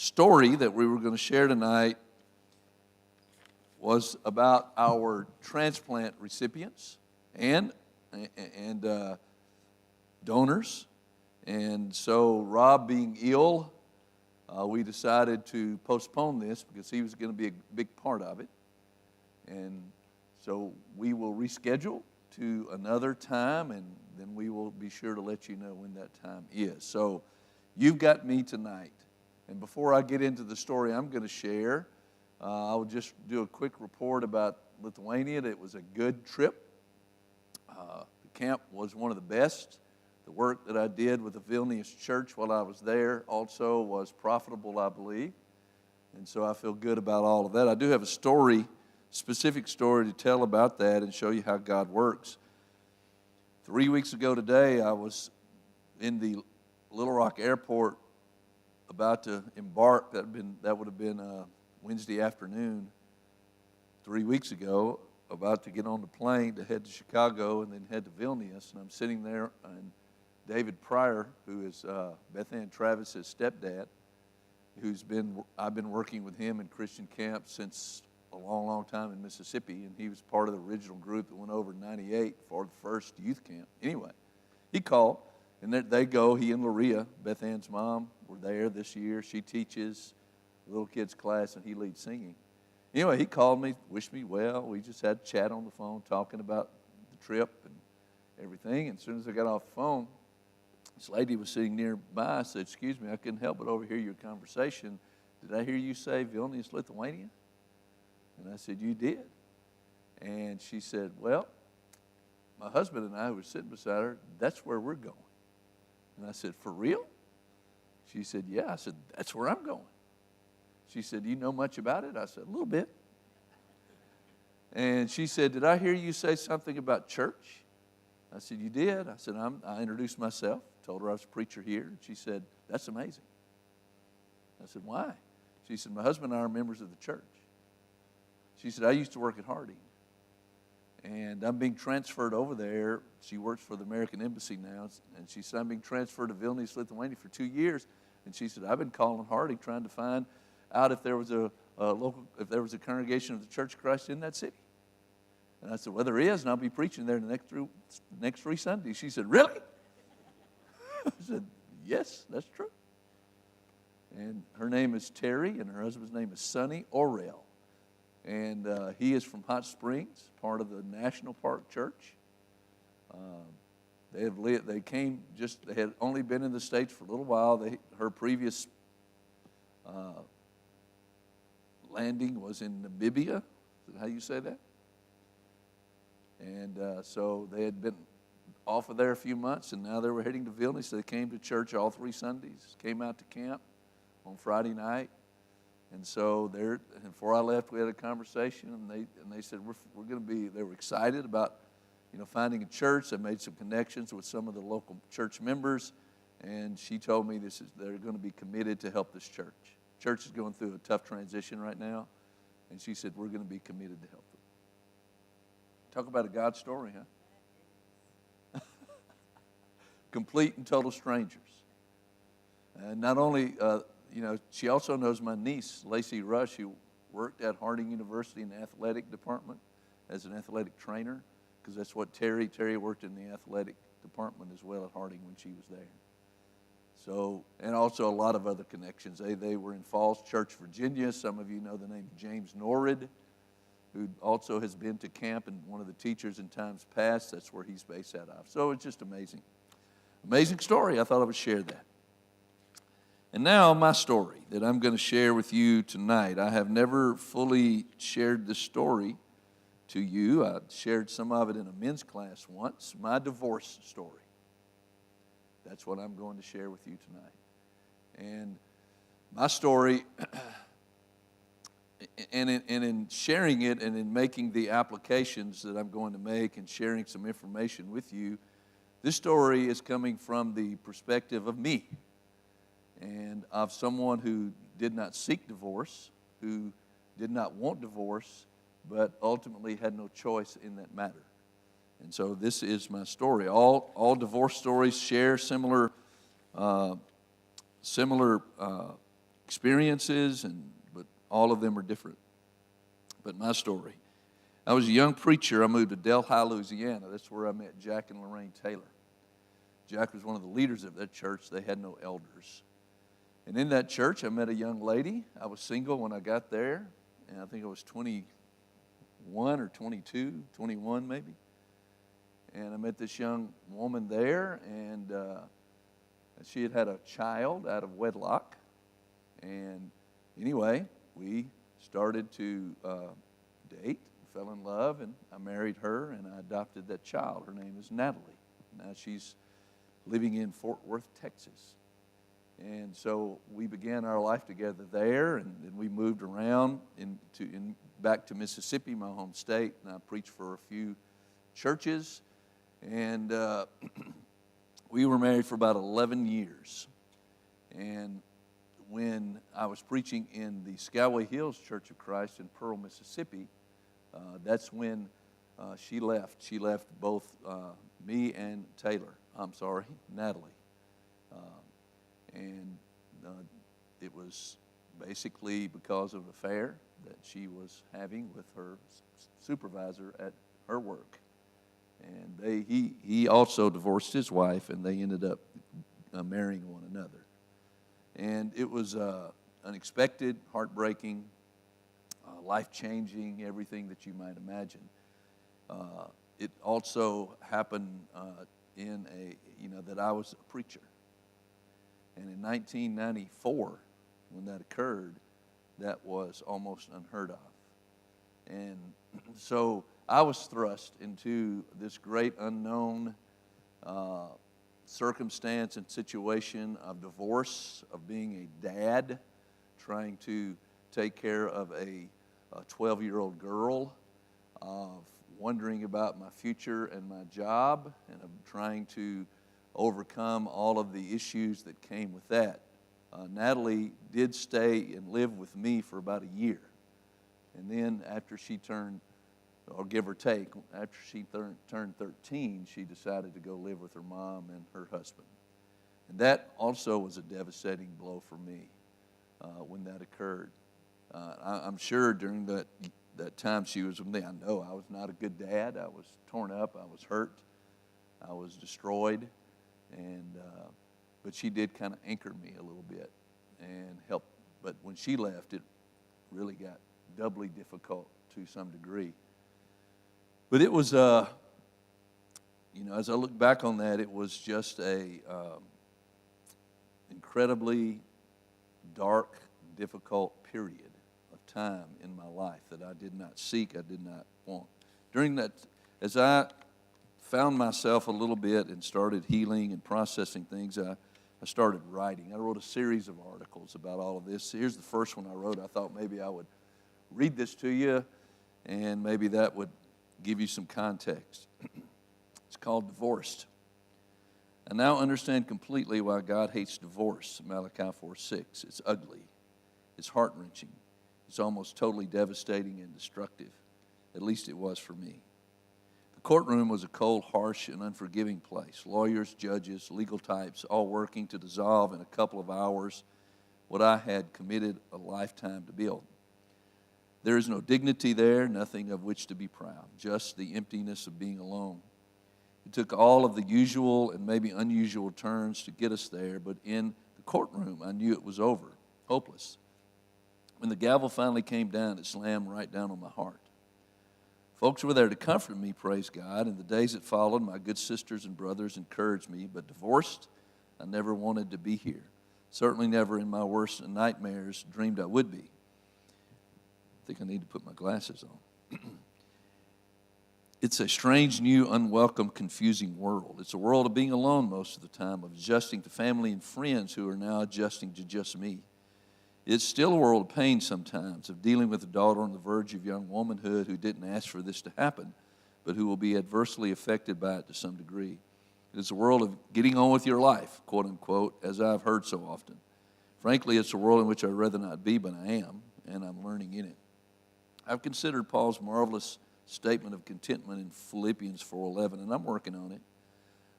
story that we were going to share tonight was about our transplant recipients and donors. And so Rob being ill, we decided to postpone this because he was going to be a big part of it. And so we will reschedule to another time, and then we will be sure to let you know when that time is. So you've got me tonight. And before I get into the story I'm going to share, I'll just do a quick report about Lithuania. It was a good trip. The camp was one of the best. The work that I did with the Vilnius church while I was there also was profitable, I believe. And so I feel good about all of that. I do have a specific story to tell about that and show you how God works. 3 weeks ago today, I was in the Little Rock Airport about to embark. That would have been Wednesday afternoon 3 weeks ago, about to get on the plane to head to Chicago and then head to Vilnius. And I'm sitting there, and David Pryor, who is Beth Ann Travis's stepdad, I've been working with him in Christian camp since a long, long time in Mississippi, and he was part of the original group that went over in '98 for the first youth camp. Anyway, he called, and there they go. He and Loria, Beth Ann's mom, were there this year. She teaches little kids class, and he leads singing. Anyway, he called me, wished me well. We just had a chat on the phone, talking about the trip and everything. And as soon as I got off the phone, this lady was sitting nearby. I said, "Excuse me, I couldn't help but overhear your conversation. Did I hear you say Vilnius, Lithuania?" And I said, "You did." And she said, "Well, my husband and I, who were sitting beside her, that's where we're going." And I said, "For real?" She said, "Yeah." I said, "That's where I'm going." She said, "Do you know much about it?" I said, "A little bit." And she said, "Did I hear you say something about church?" I said, "You did." I said, I introduced myself, told her I was a preacher here. And she said, "That's amazing." I said, "Why?" She said, "My husband and I are members of the church." She said, "I used to work at Harding, and I'm being transferred over there." She works for the American Embassy now. And she said, "I'm being transferred to Vilnius, Lithuania for 2 years." And she said, "I've been calling Harding trying to find out if there was a congregation of the Church of Christ in that city." And I said, "Well, there is, and I'll be preaching there the next 3 Sundays." She said, "Really?" I said, "Yes, that's true." And her name is Terry, and her husband's name is Sonny Orrell. And he is from Hot Springs, part of the National Park Church. They had only been in the States for a little while. Her previous landing was in Namibia. Is that how you say that? And so they had been off of there a few months, and now they were heading to Vilnius. So they came to church all 3 Sundays, came out to camp on Friday night. And so before I left, we had a conversation, and they said we're going to be. They were excited about, finding a church. They made some connections with some of the local church members, and she told me they're going to be committed to help this church. Church is going through a tough transition right now, and she said we're going to be committed to help them. Talk about a God story, huh? Complete and total strangers. And not only. She also knows my niece, Lacey Rush, who worked at Harding University in the athletic department as an athletic trainer, because that's what Terry worked in the athletic department as well at Harding when she was there. So, and also a lot of other connections. They were in Falls Church, Virginia. Some of you know the name James Norrid, who also has been to camp and one of the teachers in times past. That's where he's based out of. So it's just amazing. Amazing story. I thought I would share that. And now my story that I'm going to share with you tonight. I have never fully shared this story to you. I shared some of it in a men's class once. My divorce story. That's what I'm going to share with you tonight. And my story, and in sharing it and in making the applications that I'm going to make and sharing some information with you, this story is coming from the perspective of me. And of someone who did not seek divorce, who did not want divorce, but ultimately had no choice in that matter. And so this is my story. All divorce stories share similar experiences, but all of them are different. But my story. I was a young preacher. I moved to Delhi, Louisiana. That's where I met Jack and Lorraine Taylor. Jack was one of the leaders of that church. They had no elders. And in that church, I met a young lady. I was single when I got there, and I think I was 21 or 22, 21 maybe. And I met this young woman there, and she had a child out of wedlock. And anyway, we started to date, fell in love, and I married her, and I adopted that child. Her name is Natalie. Now she's living in Fort Worth, Texas. And so we began our life together there, and then we moved around back to Mississippi, my home state, and I preached for a few churches. And we were married for about 11 years. And when I was preaching in the Skyway Hills Church of Christ in Pearl, Mississippi, that's when she left. She left both me and Natalie. And it was basically because of an affair that she was having with her supervisor at her work. And he also divorced his wife, and they ended up marrying one another. And it was unexpected, heartbreaking, life-changing, everything that you might imagine. It also happened that I was a preacher. And in 1994, when that occurred, that was almost unheard of. And so I was thrust into this great unknown circumstance and situation of divorce, of being a dad, trying to take care of a 12-year-old girl, of wondering about my future and my job, and of trying to overcome all of the issues that came with that. Natalie did stay and live with me for about a year. And then after she turned, or give or take, after she turned 13, she decided to go live with her mom and her husband. And that also was a devastating blow for me when that occurred. I'm sure during that time she was with me, I know I was not a good dad. I was torn up. I was hurt. I was destroyed. But she did kind of anchor me a little bit and help. But when she left, it really got doubly difficult to some degree. But it was, as I look back on that, it was just a incredibly dark, difficult period of time in my life that I did not seek, I did not want. During that, as I found myself a little bit and started healing and processing things, I started writing. I wrote a series of articles about all of this. Here's the first one I wrote. I thought maybe I would read this to you, and maybe that would give you some context. It's called Divorced. I now understand completely why God hates divorce, Malachi 4:6. It's ugly. It's heart-wrenching. It's almost totally devastating and destructive. At least it was for me. The courtroom was a cold, harsh, and unforgiving place. Lawyers, judges, legal types, all working to dissolve in a couple of hours what I had committed a lifetime to build. There is no dignity there, nothing of which to be proud, just the emptiness of being alone. It took all of the usual and maybe unusual turns to get us there, but in the courtroom, I knew it was over, hopeless. When the gavel finally came down, it slammed right down on my heart. Folks were there to comfort me, praise God. In the days that followed, my good sisters and brothers encouraged me, but divorced, I never wanted to be here. Certainly never in my worst nightmares dreamed I would be. I think I need to put my glasses on. It's a strange, new, unwelcome, confusing world. It's a world of being alone most of the time, of adjusting to family and friends who are now adjusting to just me. It's still a world of pain sometimes, of dealing with a daughter on the verge of young womanhood who didn't ask for this to happen, but who will be adversely affected by it to some degree. It's a world of getting on with your life, quote unquote, as I've heard so often. Frankly, it's a world in which I'd rather not be, but I am, and I'm learning in it. I've considered Paul's marvelous statement of contentment in Philippians 4:11, and I'm working on it.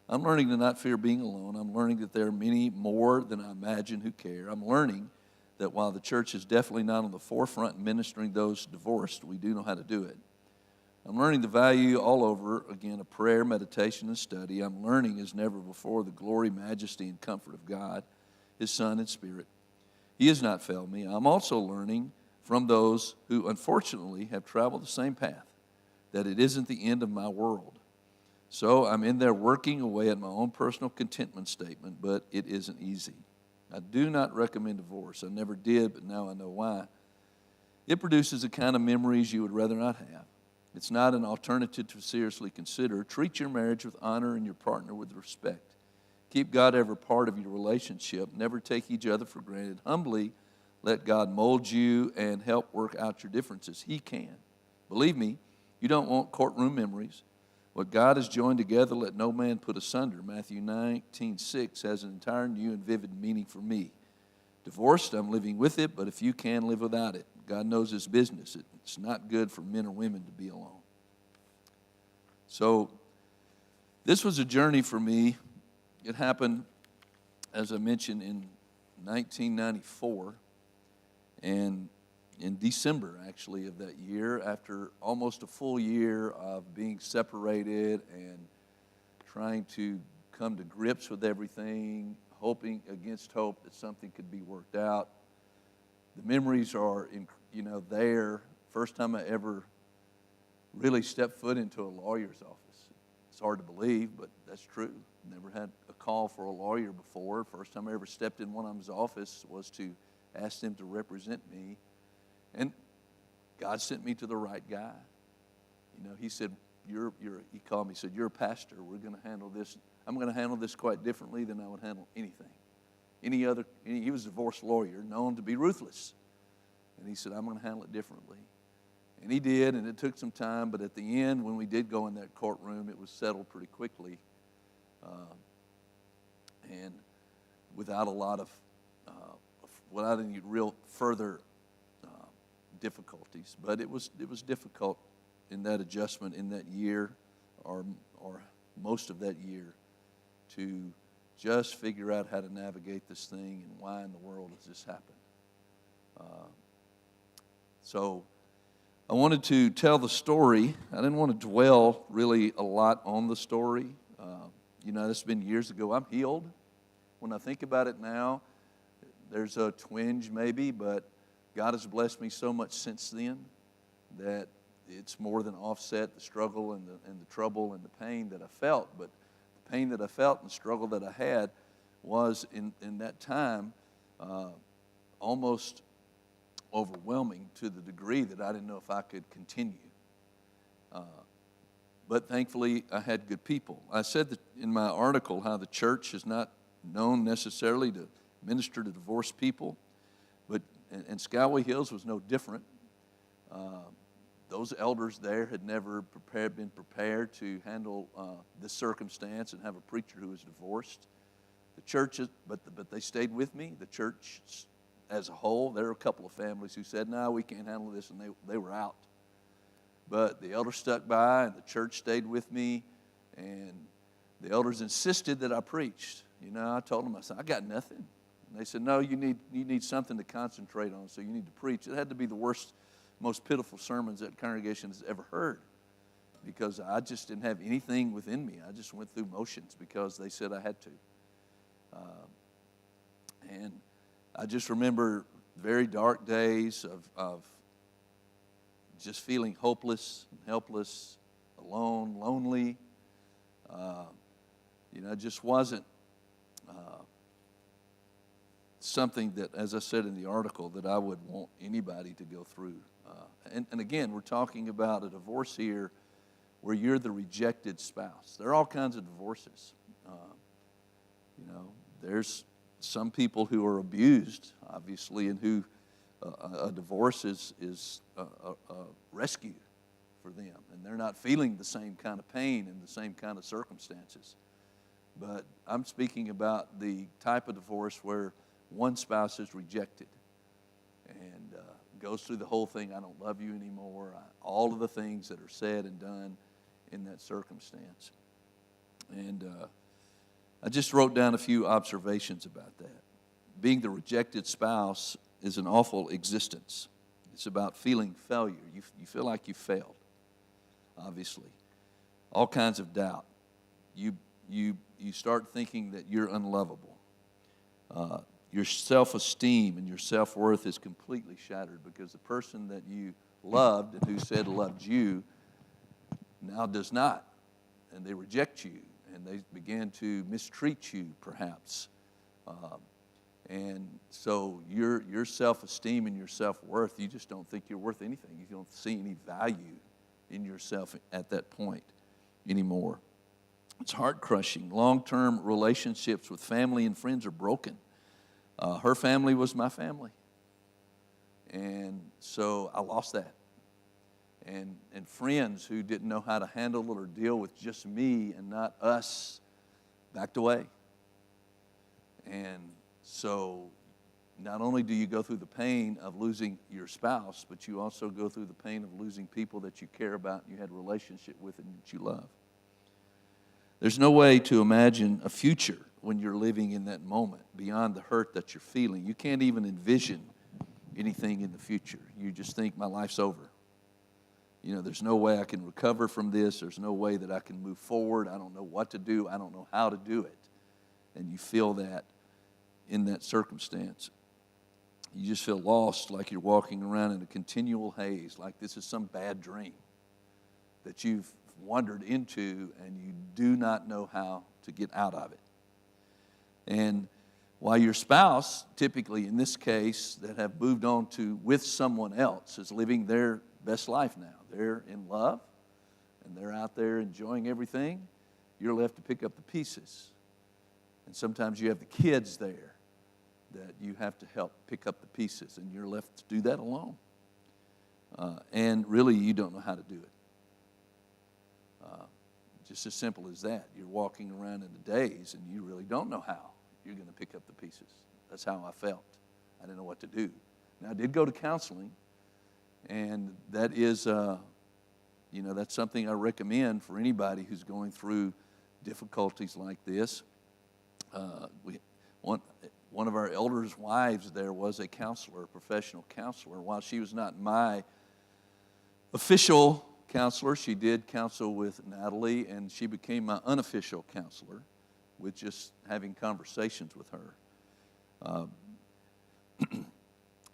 I'm learning to not fear being alone. I'm learning that there are many more than I imagine who care. I'm learning that while the church is definitely not on the forefront in ministering those divorced, we do know how to do it. I'm learning the value all over, again, of prayer, meditation, and study. I'm learning as never before the glory, majesty, and comfort of God, His Son and Spirit. He has not failed me. I'm also learning from those who, unfortunately, have traveled the same path, that it isn't the end of my world. So I'm in there working away at my own personal contentment statement, but it isn't easy. I do not recommend divorce. I never did, but now I know why. It produces the kind of memories you would rather not have. It's not an alternative to seriously consider. Treat your marriage with honor and your partner with respect. Keep God ever part of your relationship. Never take each other for granted. Humbly let God mold you and help work out your differences. He can. Believe me, you don't want courtroom memories. What God has joined together, let no man put asunder. Matthew 19:6 has an entire new and vivid meaning for me. Divorced, I'm living with it, but if you can, live without it. God knows His business. It's not good for men or women to be alone. So this was a journey for me. It happened, as I mentioned, in 1994, and in December, actually, of that year, after almost a full year of being separated and trying to come to grips with everything, hoping against hope that something could be worked out. The memories are, there. First time I ever really stepped foot into a lawyer's office. It's hard to believe, but that's true. Never had a call for a lawyer before. First time I ever stepped in one of his office was to ask them to represent me. And God sent me to the right guy. He said, he called me, said, you're a pastor. We're going to handle this. I'm going to handle this quite differently than I would handle anything. He was a divorce lawyer, known to be ruthless. And he said, I'm going to handle it differently. And he did, and it took some time, but at the end, when we did go in that courtroom, it was settled pretty quickly. And without without any real further difficulties. But it was difficult in that adjustment in that year, or most of that year, to just figure out how to navigate this thing and why in the world has this happened. So I wanted to tell the story. I didn't want to dwell really a lot on the story. This has been years ago. I'm healed. When I think about it now, there's a twinge maybe, but God has blessed me so much since then that it's more than offset the struggle and the trouble and the pain that I felt. But the pain that I felt and the struggle that I had was in that time almost overwhelming to the degree that I didn't know if I could continue. But thankfully, I had good people. I said that in my article how the church is not known necessarily to minister to divorced people, and Skyway Hills was no different. Those elders there had never been prepared to handle this circumstance and have a preacher who was divorced. The churches, but they stayed with me. The church as a whole, there were a couple of families who said, no, we can't handle this, and they were out. But the elders stuck by, and the church stayed with me, and the elders insisted that I preached. I told them, I said, I got nothing. And they said, no, you need something to concentrate on, so you need to preach. It had to be the worst, most pitiful sermons that congregation has ever heard, because I just didn't have anything within me. I just went through motions because they said I had to. And I just remember very dark days of just feeling hopeless and helpless, alone, lonely. It just wasn't something that, as I said in the article, that I would want anybody to go through. And again, we're talking about a divorce here where you're the rejected spouse. There are all kinds of divorces. There's some people who are abused, obviously, and who a divorce is a rescue for them, and they're not feeling the same kind of pain and the same kind of circumstances. But I'm speaking about the type of divorce where one spouse is rejected and goes through the whole thing, I don't love you anymore, all of the things that are said and done in that circumstance. And I just wrote down a few observations about that. Being the rejected spouse is an awful existence. It's about feeling failure. You feel like you failed, obviously. All kinds of doubt. You start thinking that you're unlovable. Your self-esteem and your self-worth is completely shattered because the person that you loved and who said loved you now does not. And they reject you, and they begin to mistreat you, perhaps. And so your self-esteem and your self-worth, you just don't think you're worth anything. You don't see any value in yourself at that point anymore. It's heart-crushing. Long-term relationships with family and friends are broken. Her family was my family. And so I lost that. And friends who didn't know how to handle it or deal with just me and not us backed away. And so not only do you go through the pain of losing your spouse, but you also go through the pain of losing people that you care about, you had a relationship with, and that you love. There's no way to imagine a future when you're living in that moment beyond the hurt that you're feeling. You can't even envision anything in the future. You just think, my life's over. You know, there's no way I can recover from this. There's no way that I can move forward. I don't know what to do. I don't know how to do it. And you feel that in that circumstance. You just feel lost, like you're walking around in a continual haze, like this is some bad dream that you've wandered into and you do not know how to get out of it. And while your spouse, typically in this case, that have moved on to with someone else, is living their best life now. They're in love and they're out there enjoying everything. You're left to pick up the pieces. And sometimes you have the kids there that you have to help pick up the pieces, and you're left to do that alone. And really, you don't know how to do it. Just as simple as that. You're walking around in the daze, and you really don't know how you're going to pick up the pieces. That's how I felt. I didn't know what to do. Now, I did go to counseling, and that is, that's something I recommend for anybody who's going through difficulties like this. One of our elders' wives there was a counselor, a professional counselor. While she was not my official counselor, she did counsel with Natalie, and she became my unofficial counselor with just having conversations with her.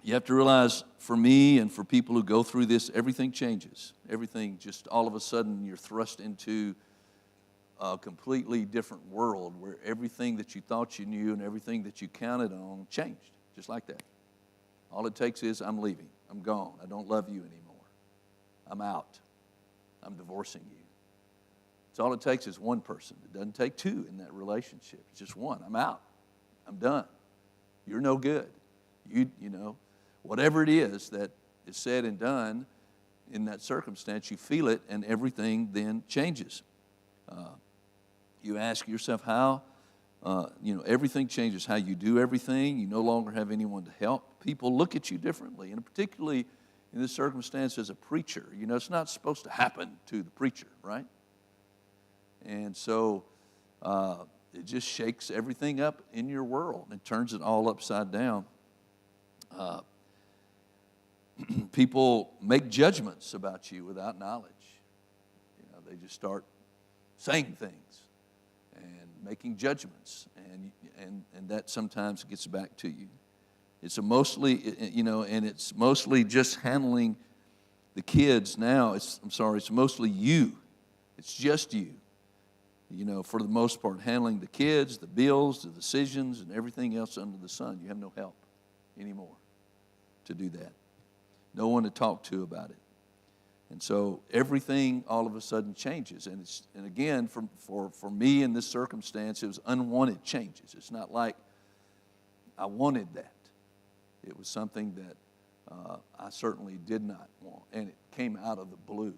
You have to realize, for me and for people who go through this, everything changes. Everything just all of a sudden you're thrust into a completely different world where everything that you thought you knew and everything that you counted on changed, just like that. All it takes is, I'm leaving. I'm gone. I don't love you anymore. I'm out. I'm divorcing you. It's all it takes is one person. It doesn't take two in that relationship. It's just one. I'm out. I'm done. You're no good. You know, whatever it is that is said and done in that circumstance, you feel it, and everything then changes. You ask yourself how, everything changes. How you do everything. You no longer have anyone to help. People look at you differently, and particularly in this circumstance as a preacher. You know, it's not supposed to happen to the preacher, right? And so it just shakes everything up in your world and turns it all upside down. People make judgments about you without knowledge. You know, they just start saying things and making judgments, and that sometimes gets back to you. It's mostly just handling the kids now. It's mostly you. It's just you. You know, for the most part, handling the kids, the bills, the decisions, and everything else under the sun. You have no help anymore to do that. No one to talk to about it. And so everything all of a sudden changes. And again, for me in this circumstance, it was unwanted changes. It's not like I wanted that. It was something that I certainly did not want. And it came out of the blue.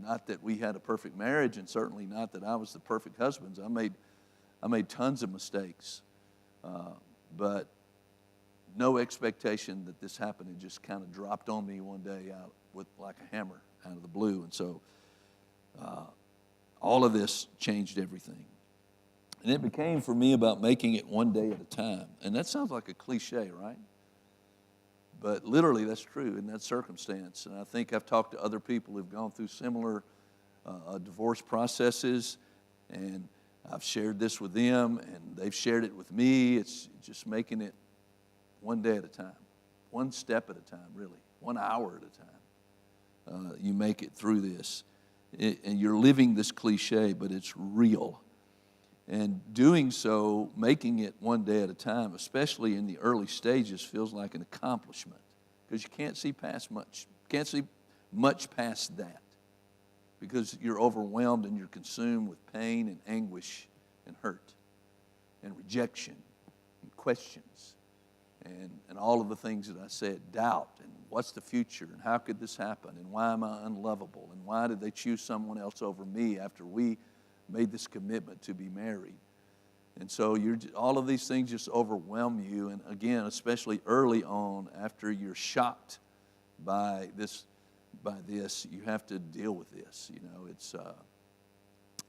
Not that we had a perfect marriage, and certainly not that I was the perfect husband. I made tons of mistakes. But no expectation that this happened. It just kind of dropped on me one day out with like a hammer out of the blue. And so all of this changed everything. And it became for me about making it one day at a time. And that sounds like a cliche, right? But literally, that's true in that circumstance. And I think I've talked to other people who've gone through similar divorce processes, and I've shared this with them, and they've shared it with me. It's just making it one day at a time, one step at a time, really, 1 hour at a time. You make it through this. And you're living this cliche, but it's real. And doing so, making it one day at a time, especially in the early stages, feels like an accomplishment because you can't see much past that because you're overwhelmed and you're consumed with pain and anguish and hurt and rejection and questions and all of the things that I said, doubt and what's the future and how could this happen and why am I unlovable and why did they choose someone else over me after we made this commitment to be married. And so all of these things just overwhelm you, and again, especially early on after you're shocked by this, you have to deal with this. It's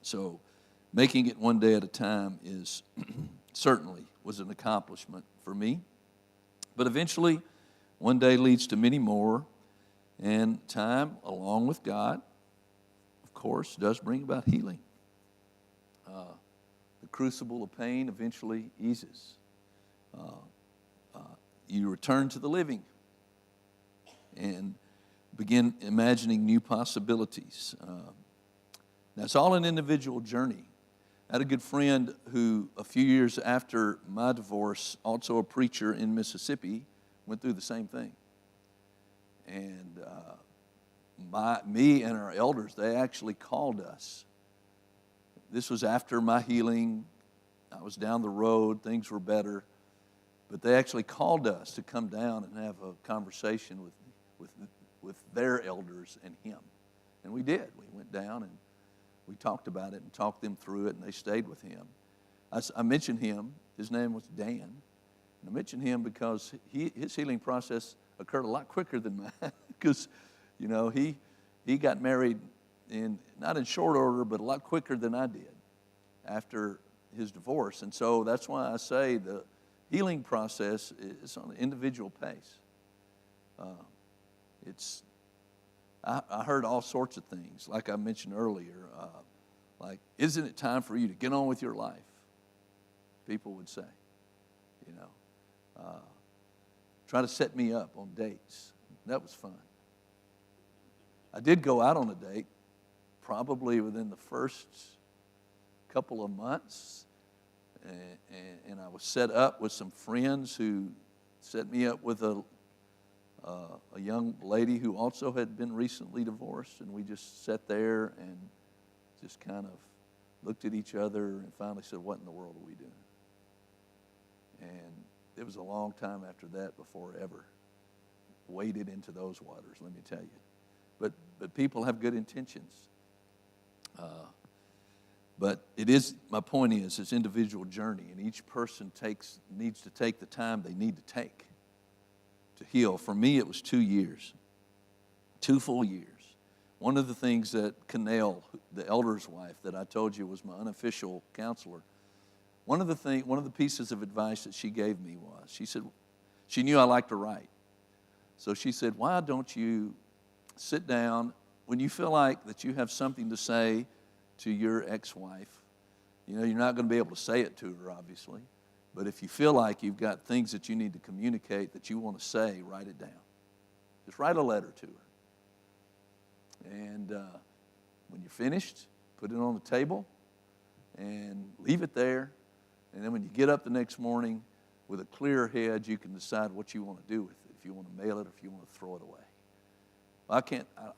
so making it one day at a time is certainly was an accomplishment for me. But eventually, one day leads to many more, and time, along with God, of course, does bring about healing. The crucible of pain eventually eases. You return to the living and begin imagining new possibilities. Now, it's all an individual journey. I had a good friend who, a few years after my divorce, also a preacher in Mississippi, went through the same thing. And me and our elders, they actually called us. This was after my healing. I was down the road. Things were better. But they actually called us to come down and have a conversation with their elders and him. And we did. We went down and we talked about it and talked them through it, and they stayed with him. I mentioned him. His name was Dan. And I mentioned him because his healing process occurred a lot quicker than mine because, he got married not in short order, but a lot quicker than I did after his divorce. And so that's why I say the healing process is on an individual pace. I heard all sorts of things, like I mentioned earlier, like, isn't it time for you to get on with your life? People would say, try to set me up on dates. That was fun. I did go out on a date, probably within the first couple of months, and I was set up with some friends who set me up with a young lady who also had been recently divorced, and we just sat there and just kind of looked at each other and finally said, what in the world are we doing? And it was a long time after that before I ever waded into those waters, let me tell you. But people have good intentions. But my point is, it's individual journey, and each person needs to take the time they need to take to heal. For me, it was 2 years, 2 full years. One of the things that Canel, the elder's wife that I told you was my unofficial counselor, one of the pieces of advice that she gave me was, she said, she knew I liked to write. So she said, why don't you sit down when you feel like that you have something to say to your ex-wife. You're not going to be able to say it to her, obviously. But if you feel like you've got things that you need to communicate that you want to say, write it down. Just write a letter to her. And when you're finished, put it on the table and leave it there. And then when you get up the next morning with a clear head, you can decide what you want to do with it. If you want to mail it or if you want to throw it away. I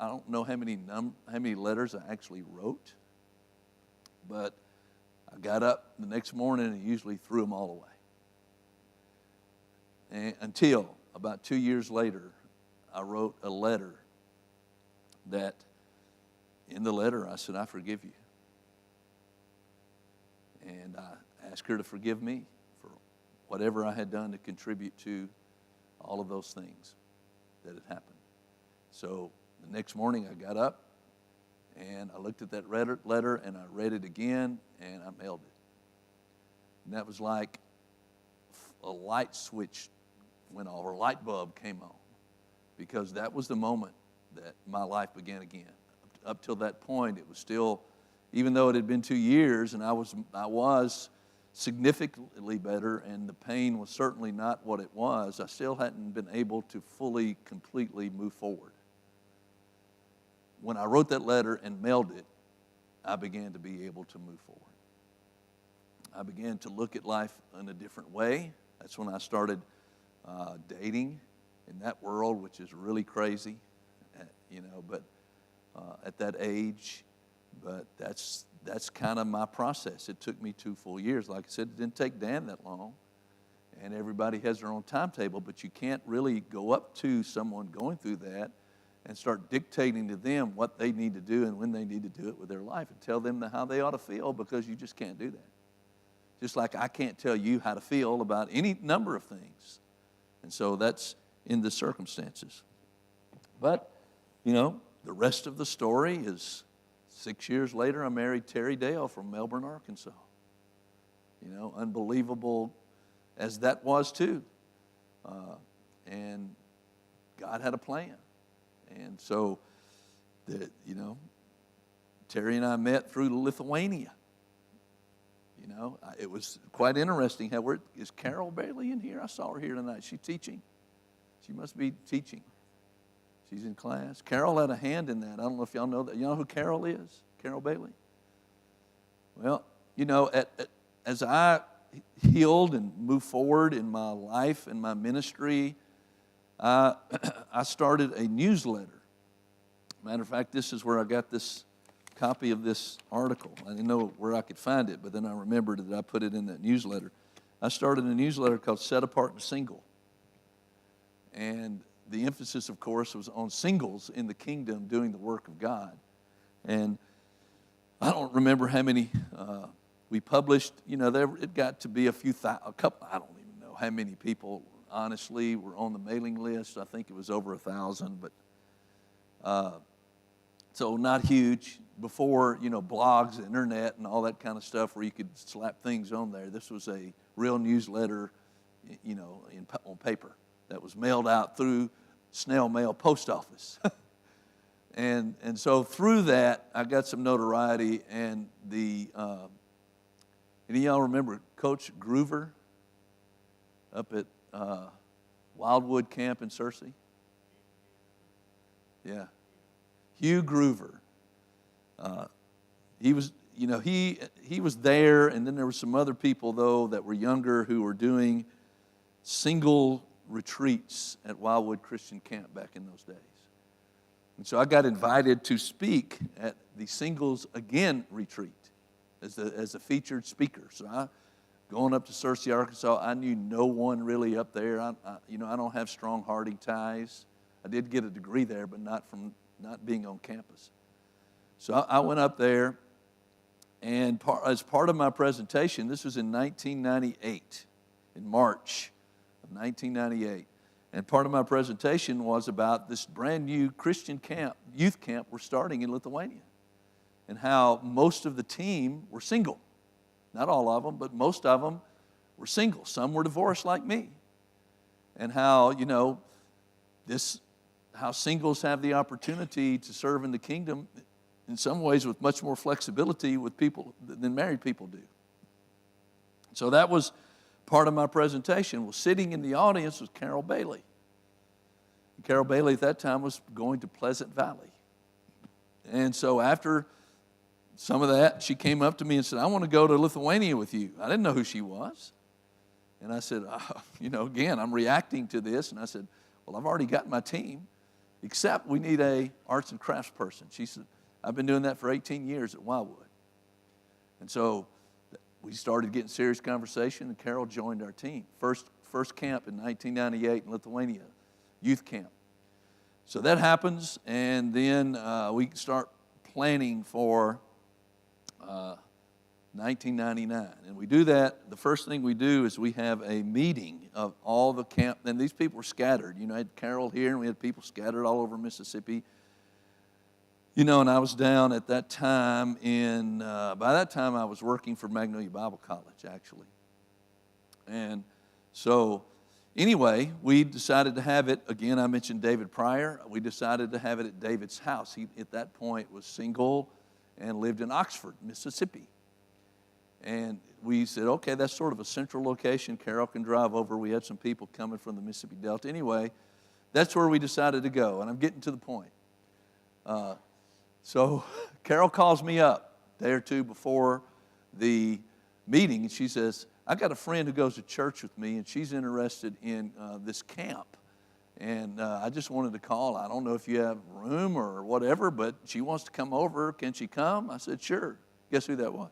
don't know how many letters I actually wrote, but I got up the next morning and usually threw them all away. And until about 2 years later, I wrote a letter that, in the letter, I said, I forgive you. And I asked her to forgive me for whatever I had done to contribute to all of those things that had happened. So the next morning I got up and I looked at that letter and I read it again and I mailed it. And that was like a light switch went off, or a light bulb came on. because that was the moment that my life began again. Up till that point, it was still, even though it had been 2 years and I was significantly better and the pain was certainly not what it was, I still hadn't been able to fully, completely move forward. When I wrote that letter and mailed it, I began to be able to move forward. I began to look at life in a different way. That's when I started dating in that world, which is really crazy, but at that age. But that's kind of my process. It took me 2 full years. Like I said, it didn't take Dan that long. And everybody has their own timetable, but you can't really go up to someone going through that and start dictating to them what they need to do and when they need to do it with their life and tell them how they ought to feel, because you just can't do that. Just like I can't tell you how to feel about any number of things. And so that's in the circumstances. But, the rest of the story is 6 years later, I married Terry Dale from Melbourne, Arkansas. Unbelievable as that was too. And God had a plan. And so, Terry and I met through Lithuania. It was quite interesting. Is Carol Bailey in here? I saw her here tonight. She's teaching. She must be teaching. She's in class. Carol had a hand in that. I don't know if y'all know that. You know who Carol is? Carol Bailey. Well, as I healed and moved forward in my life and my ministry, I started a newsletter. Matter of fact, this is where I got this copy of this article. I didn't know where I could find it, but then I remembered that I put it in that newsletter. I started a newsletter called Set Apart and Single. And the emphasis, of course, was on singles in the kingdom doing the work of God. And I don't remember how many we published. It got to be a couple, I don't even know how many people, honestly, were on the mailing list. I think it was over 1,000, but so not huge. Before, blogs, the internet, and all that kind of stuff where you could slap things on there. This was a real newsletter, on paper that was mailed out through snail mail post office. and so through that, I got some notoriety. And any of y'all remember Coach Groover up at Wildwood Camp in Searcy? Yeah. Hugh Groover. He was, he was there, and then there were some other people, though, that were younger who were doing single retreats at Wildwood Christian Camp back in those days. And so I got invited to speak at the Singles Again retreat as a featured speaker. So going up to Searcy, Arkansas, I knew no one really up there. I don't have strong hearty ties. I did get a degree there, but not being on campus. So I went up there, and as part of my presentation, this was in 1998, in March of 1998, and part of my presentation was about this brand new Christian camp, youth camp we're starting in Lithuania, and how most of the team were single. Not all of them, but most of them were single. Some were divorced like me. And how, how singles have the opportunity to serve in the kingdom in some ways with much more flexibility with people than married people do. So that was part of my presentation. Well, sitting in the audience was Carol Bailey. And Carol Bailey at that time was going to Pleasant Valley. And so after some of that, she came up to me and said, I want to go to Lithuania with you. I didn't know who she was. And I said, again, I'm reacting to this. And I said, well, I've already got my team, except we need a arts and crafts person. She said, I've been doing that for 18 years at Wildwood. And so we started getting serious conversation, and Carol joined our team. First camp in 1998 in Lithuania, youth camp. So that happens, and then we start planning for 1999. And we do that. The first thing we do is we have a meeting of all the camp. And these people were scattered. I had Carol here, and we had people scattered all over Mississippi. And I was down at that time by that time I was working for Magnolia Bible College, actually. And so, Anyway, we decided to have it, again, I mentioned David Pryor. We decided to have it at David's house. He, at that point, was single and lived in Oxford, Mississippi. And we said, okay, that's sort of a central location. Carol can drive over. We had some people coming from the Mississippi Delta. Anyway, that's where we decided to go, and I'm getting to the point. So Carol calls me up a day or two before the meeting, and she says, I got a friend who goes to church with me, and she's interested in this camp. And I just wanted to call. I don't know if you have room or whatever, but she wants to come over. Can she come? I said, sure. Guess who that was?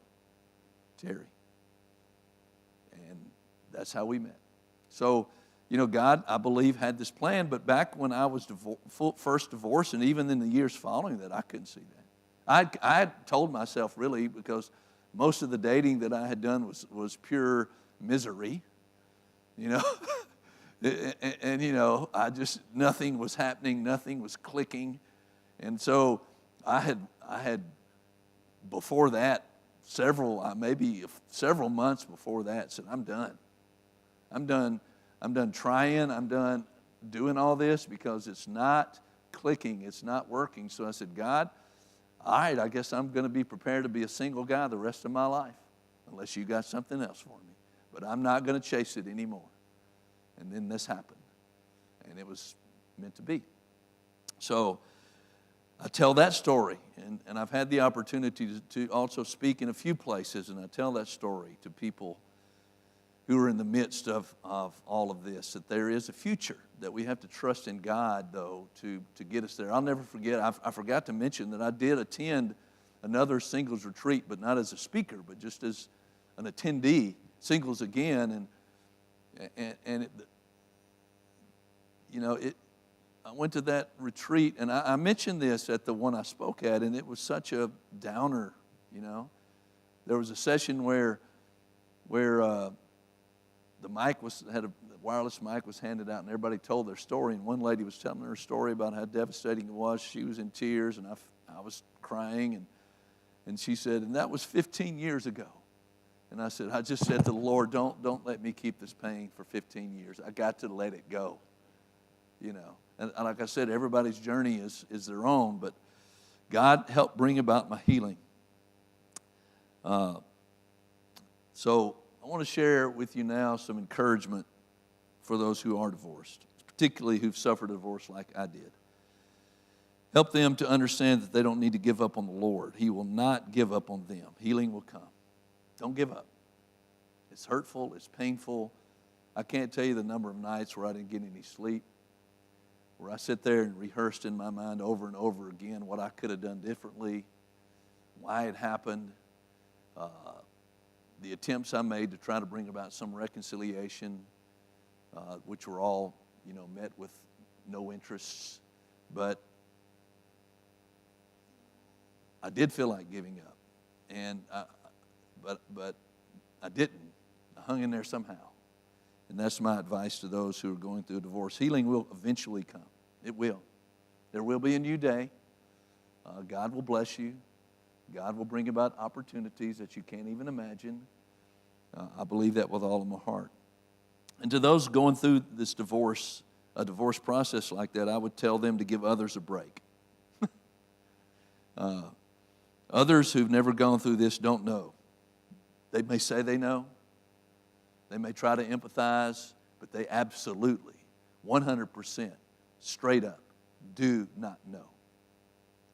Terry. And that's how we met. So, you know, God, I believe, had this plan, but back when I was first divorced, and even in the years following that, I couldn't see that. I had told myself, really, because most of the dating that I had done was pure misery, you know. and, you know, nothing was happening, nothing was clicking. And so I had before that, maybe several months before that, said, I'm done. I'm done trying, I'm done doing all this because it's not clicking, it's not working. So I said, God, all right, I guess I'm going to be prepared to be a single guy the rest of my life, unless you got something else for me. But I'm not going to chase it anymore. And then this happened, and it was meant to be. So I tell that story, and I've had the opportunity to also speak in a few places, and I tell that story to people who are in the midst of all of this, that there is a future, that we have to trust in God, though, to get us there. I'll never forget, I forgot to mention that I did attend another singles retreat, but not as a speaker, but just as an attendee, singles again, and it, you know, I went to that retreat, and I mentioned this at the one I spoke at, and it was such a downer, you know. There was a session where the wireless mic was handed out, and everybody told their story. And one lady was telling her story about how devastating it was. She was in tears, and I was crying. And she said, and that was 15 years ago. And I said, I just said to the Lord, don't let me keep this pain for 15 years. I got to let it go, you know. And like I said, everybody's journey is their own, but God helped bring about my healing. So I want to share with you now some encouragement for those who are divorced, particularly who've suffered a divorce like I did. Help them to understand that they don't need to give up on the Lord. He will not give up on them. Healing will come. Don't give up. It's hurtful. It's painful. I can't tell you the number of nights where I didn't get any sleep, where I sit there and rehearsed in my mind over and over again what I could have done differently, why it happened, the attempts I made to try to bring about some reconciliation, which were all, you know, met with no interests. But I did feel like giving up, and but I didn't. I hung in there somehow, and that's my advice to those who are going through a divorce. Healing will eventually come. It will. There will be a new day. God will bless you. God will bring about opportunities that you can't even imagine. I believe that with all of my heart. And to those going through this divorce process like that, I would tell them to give others a break. Others who've never gone through this don't know. They may say they know. They may try to empathize, but they absolutely, 100%, straight up, do not know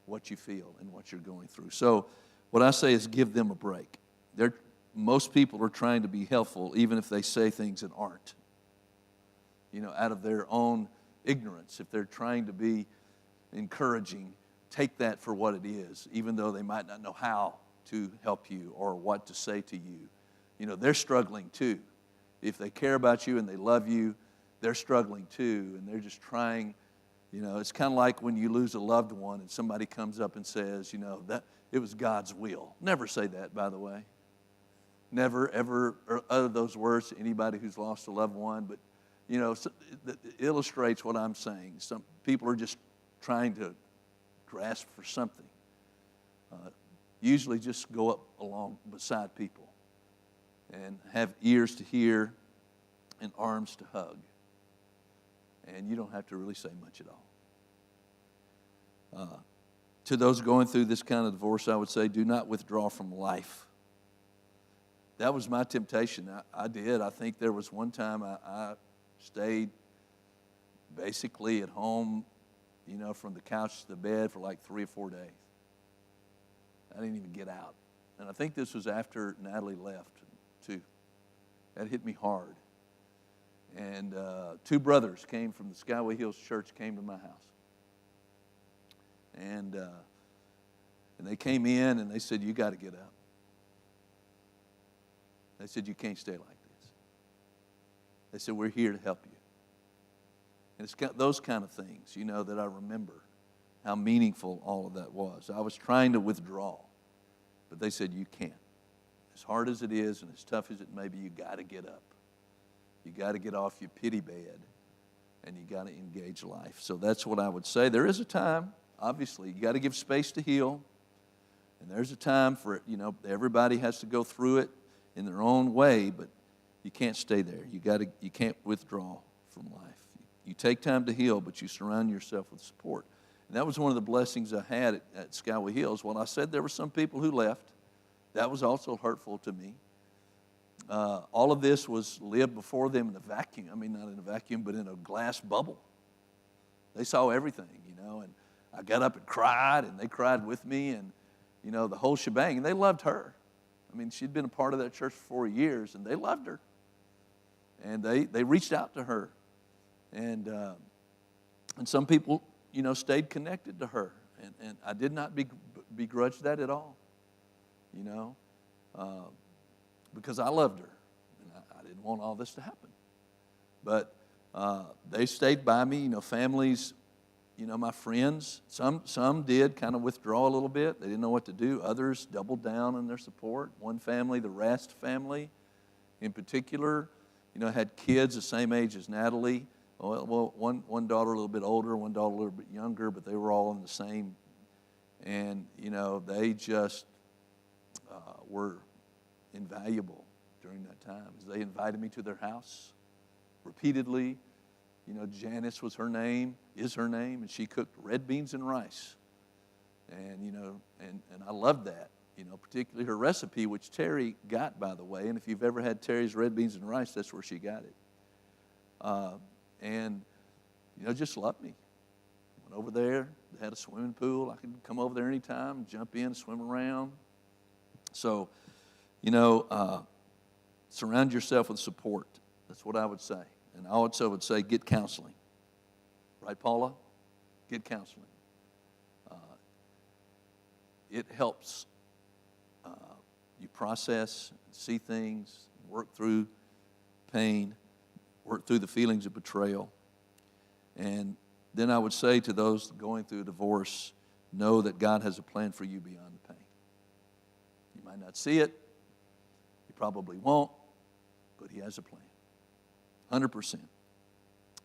what you feel and what you're going through. So what I say is give them a break. Most people are trying to be helpful even if they say things that aren't, you know, out of their own ignorance. If they're trying to be encouraging, take that for what it is, even though they might not know how to help you or what to say to you. You know, they're struggling too. If they care about you and they love you, they're struggling too, and they're just trying. You know, it's kind of like when you lose a loved one and somebody comes up and says, you know, that it was God's will. Never say that, by the way. Never, ever utter those words to anybody who's lost a loved one. But, you know, it illustrates what I'm saying. Some people are just trying to grasp for something. Usually just go up along beside people and have ears to hear and arms to hug. and you don't have to really say much at all. To those going through this kind of divorce, I would say, do not withdraw from life. That was my temptation. I did. I think there was one time I stayed basically at home, from the couch to the bed for like 3 or 4 days. I didn't even get out. And I think this was after Natalie left, too. That hit me hard. And 2 brothers came from the Skyway Hills Church, came to my house. And they came in and they said, you got to get up. They said, you can't stay like this. They said, we're here to help you. And it's those kind of things, that I remember how meaningful all of that was. I was trying to withdraw, but they said, you can't. As hard as it is and as tough as it may be, you got to get up. You got to get off your pity bed, and you got to engage life. So that's what I would say. There is a time, obviously, you got to give space to heal. And there's a time for it, everybody has to go through it in their own way, but you can't stay there. You can't withdraw from life. You take time to heal, but you surround yourself with support. And that was one of the blessings I had at Skyway Hills. When I said there were some people who left, that was also hurtful to me. All of this was lived before them in a vacuum. I mean, not in a vacuum, but in a glass bubble. They saw everything, and I got up and cried, and they cried with me, and, the whole shebang. And they loved her. I mean, she'd been a part of that church for 4 years, and they loved her. And they reached out to her. And some people, stayed connected to her. And I did not begrudge that at all, because I loved her. And I didn't want all this to happen. But they stayed by me, families, my friends. Some did kind of withdraw a little bit. They didn't know what to do. Others doubled down in their support. One family, the Rast family in particular, had kids the same age as Natalie. Well, one daughter a little bit older, one daughter a little bit younger, but they were all in the same. And, they just were invaluable during that time. They invited me to their house repeatedly. Janice was her name, is her name, and she cooked red beans and rice. And, and I loved that, particularly her recipe, which Terry got, by the way. And if you've ever had Terry's red beans and rice, that's where she got it. And, just loved me. Went over there, they had a swimming pool. I could come over there anytime, jump in, swim around. So, surround yourself with support. That's what I would say. And I also would say get counseling. Right, Paula? Get counseling. It helps you process, see things, work through pain, work through the feelings of betrayal. And then I would say to those going through a divorce, know that God has a plan for you beyond the pain. You might not see it. You probably won't. But He has a plan. 100%.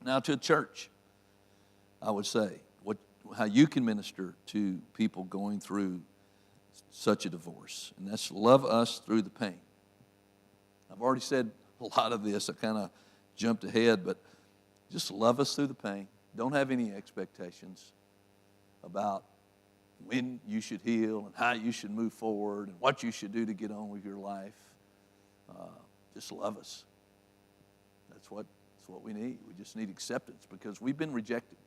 Now to a church, I would say, how you can minister to people going through such a divorce. And that's love us through the pain. I've already said a lot of this. I kind of jumped ahead, but just love us through the pain. Don't have any expectations about when you should heal and how you should move forward and what you should do to get on with your life. Just love us. That's what we need. We just need acceptance because we've been rejected.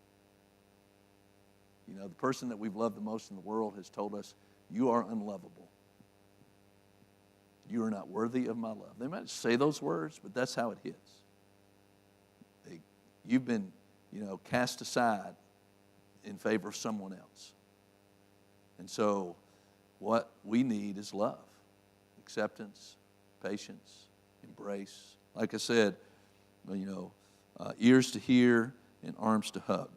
The person that we've loved the most in the world has told us, you are unlovable. You are not worthy of my love. They might say those words, but that's how it hits. You've been, cast aside in favor of someone else. And so what we need is love, acceptance, patience, embrace. Like I said, ears to hear and arms to hug.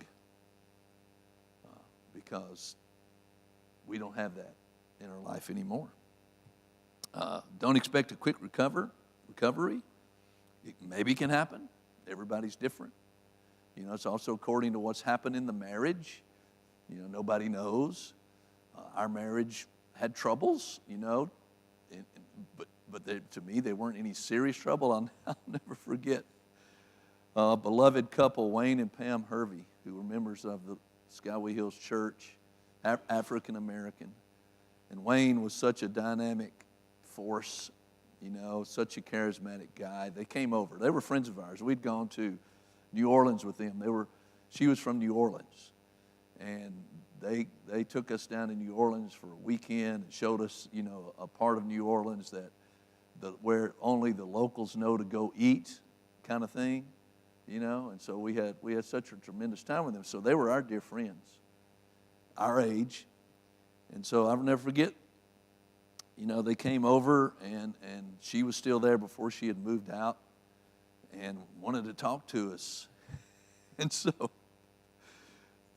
Because we don't have that in our life anymore. Don't expect a quick recovery. It maybe can happen. Everybody's different. It's also according to what's happened in the marriage. Nobody knows. Our marriage had troubles, but to me, they weren't any serious trouble. I'll never forget. beloved couple, Wayne and Pam Hervey, who were members of the Skyway Hills Church, African American. And Wayne was such a dynamic force, such a charismatic guy. They came over. They were friends of ours. We'd gone to New Orleans with them. She was from New Orleans. And they took us down to New Orleans for a weekend and showed us, a part of New Orleans where only the locals know to go eat, kind of thing, And so we had such a tremendous time with them. So they were our dear friends, our age. And so I'll never forget, they came over and she was still there before she had moved out and wanted to talk to us. And so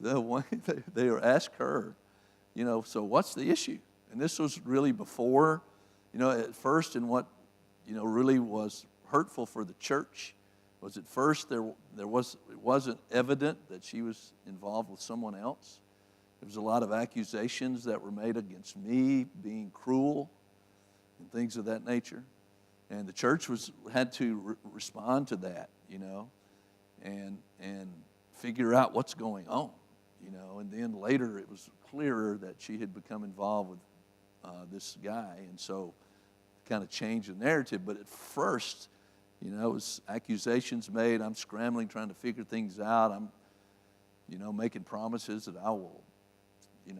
they were asked her, so what's the issue? And this was really before, at first, and what, really was hurtful for the church was at first it wasn't evident that she was involved with someone else. There was a lot of accusations that were made against me, being cruel and things of that nature. And the church had to respond to that, and figure out what's going on, And then later it was clearer that she had become involved with this guy, and so kind of changed the narrative. But at first, it was accusations made. I'm scrambling, trying to figure things out. I'm, making promises that I will,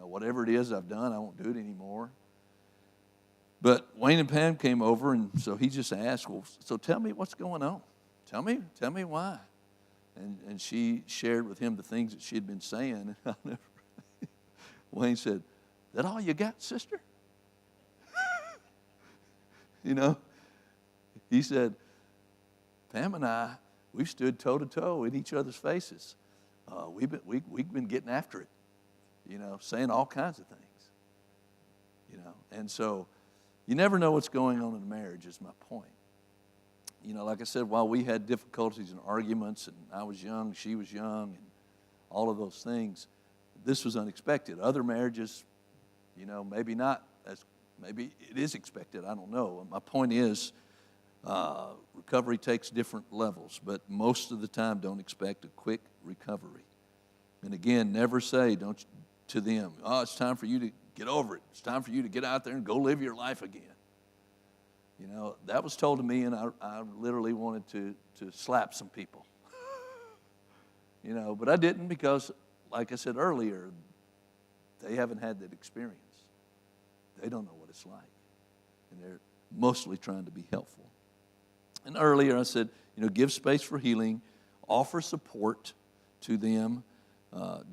whatever it is I've done, I won't do it anymore. But Wayne and Pam came over, and so he just asked, well, so tell me what's going on. Tell me why. And she shared with him the things that she had been saying. And Wayne said, that all you got, sister? He said, Pam and I, we've stood toe-to-toe in each other's faces. We've been getting after it, saying all kinds of things. And so you never know what's going on in a marriage is my point. Like I said, while we had difficulties and arguments, and I was young, she was young, and all of those things, this was unexpected. Other marriages, maybe not maybe it is expected, I don't know. My point is, recovery takes different levels, but most of the time don't expect a quick recovery. And again, never say to them, it's time for you to get over it. It's time for you to get out there and go live your life again. That was told to me, and I literally wanted to slap some people. But I didn't because, like I said earlier, they haven't had that experience. They don't know what it's like. And they're mostly trying to be helpful. And earlier I said, give space for healing, offer support to them.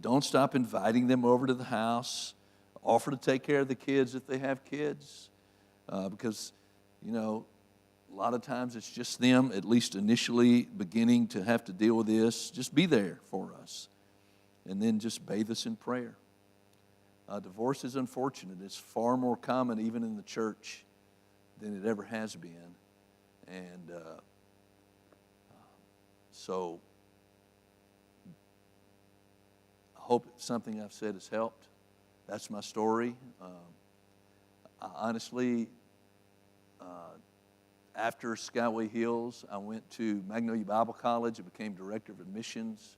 Don't stop inviting them over to the house. Offer to take care of the kids if they have kids. Because, a lot of times it's just them, at least initially, beginning to have to deal with this. Just be there for us. And then just bathe us in prayer. Divorce is unfortunate. It's far more common even in the church than it ever has been. And so I hope something I've said has helped. That's my story. Honestly, after Skyway Hills, I went to Magnolia Bible College and became director of admissions.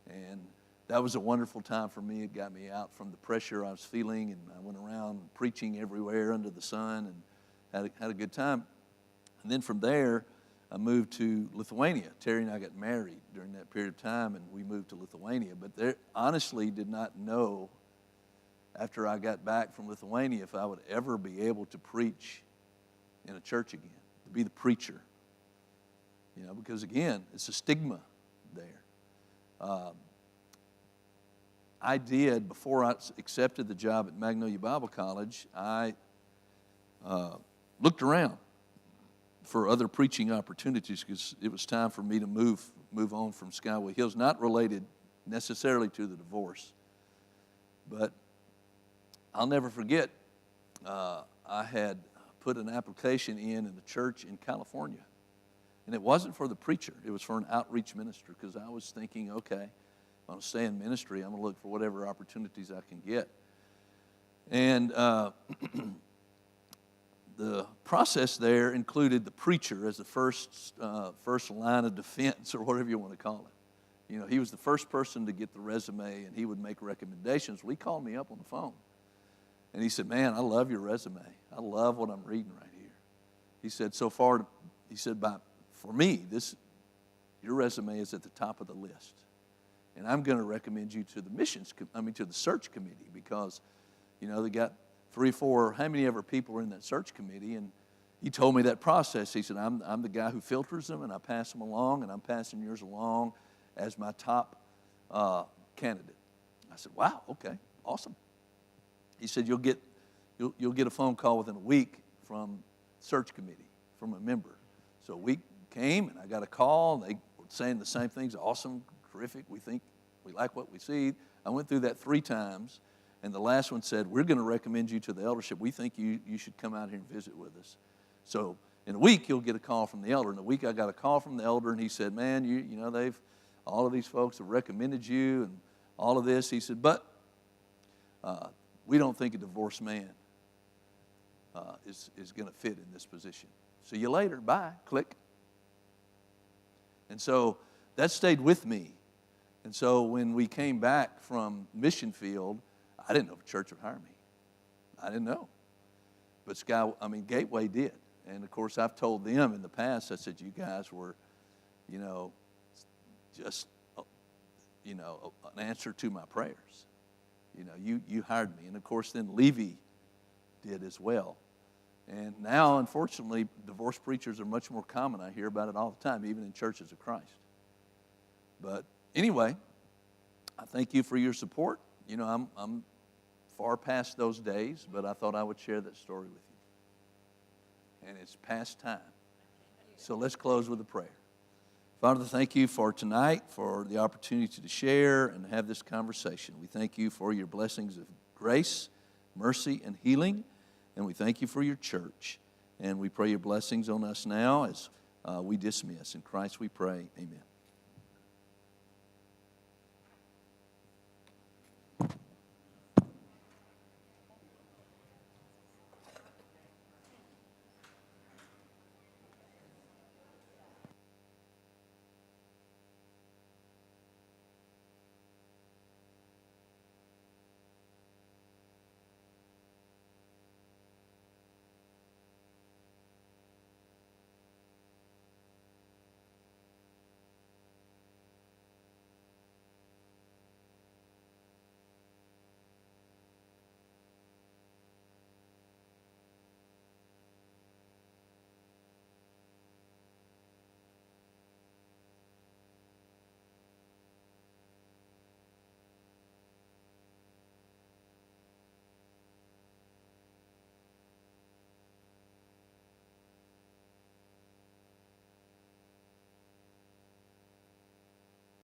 And that was a wonderful time for me. It got me out from the pressure I was feeling, and I went around preaching everywhere under the sun and had a good time. And then from there, I moved to Lithuania. Terry and I got married during that period of time, and we moved to Lithuania. But there, honestly, did not know after I got back from Lithuania if I would ever be able to preach in a church again, to be the preacher. Because again, it's a stigma there. I did, before I accepted the job at Magnolia Bible College, I looked around for other preaching opportunities because it was time for me to move on from Skyway Hills, not related necessarily to the divorce. But I'll never forget, I had put an application in the church in California. And it wasn't for the preacher. It was for an outreach minister because I was thinking, okay, if I'm going to stay in ministry, I'm going to look for whatever opportunities I can get. And the process there included the preacher as the first line of defense, or whatever you want to call it. You know, he was the first person to get the resume, and he would make recommendations. Well, he called me up on the phone, and he said, "Man, I love your resume. I love what I'm reading right here." He said, "So far," he said, "for me, your resume is at the top of the list, and I'm going to recommend you to to the search committee, because, you know, they got 3, 4, how many ever people are in that search committee." And he told me that process. He said, I'm the guy who filters them, and I pass them along, and I'm passing yours along as my top candidate. I said, "Wow, okay, awesome." He said, you'll get a phone call within a week from search committee, from a member. So a week came, and I got a call, and they were saying the same things: awesome, terrific, we like what we see. I went through that 3 times, and the last one said, "We're going to recommend you to the eldership. We think you should come out here and visit with us." So in a week, you'll get a call from the elder. In a week, I got a call from the elder, and he said, "Man, you know, all of these folks have recommended you and all of this." He said, "But we don't think a divorced man is going to fit in this position. See you later. Bye." Click. And so that stayed with me. And so when we came back from mission field, I didn't know if a church would hire me. I didn't know. But Gateway did. And of course, I've told them in the past, I said, "You guys were, you know, just, you know, an answer to my prayers. You know, you hired me." And of course, then Levy did as well. And now, unfortunately, divorced preachers are much more common. I hear about it all the time, even in churches of Christ. But anyway, I thank you for your support. You know, I'm far past those days, but I thought I would share that story with you. And it's past time. So let's close with a prayer. Father, thank you for tonight, for the opportunity to share and have this conversation. We thank you for your blessings of grace, mercy, and healing. And we thank you for your church. And we pray your blessings on us now as we dismiss. In Christ we pray, amen.